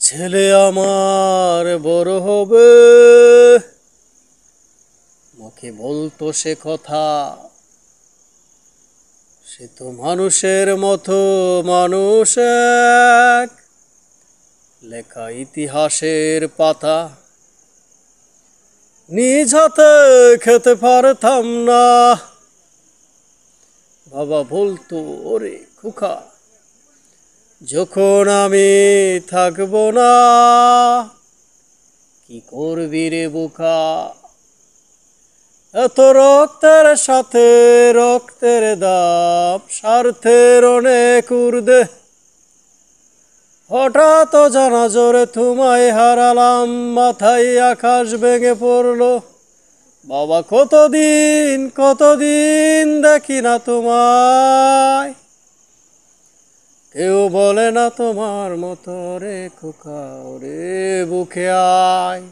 ছেলে আমার বড় হবে, মুখে বলতো সে কথা, সে তো মানুষের মতো মানুষ এক, লেখা ইতিহাসের পাতা নিজ হাতে খেতে পারতাম না। বাবা বলতো, ওরে খোকা, যখন আমি থাকবো না, কি করবি রে বোকা? এত রক্তের সাথে রক্তের দাম, স্বার্থের অনেক ঊর্ধ্বে, হঠাৎ জানা জোরে তোমায় হারালাম, মাথায় আকাশ ভেঙে পড়লো। বাবা কতদিন দেখি না তোমায়, কেউ বলে না তোমার মতো রে খোকা, রে বুকে আয়।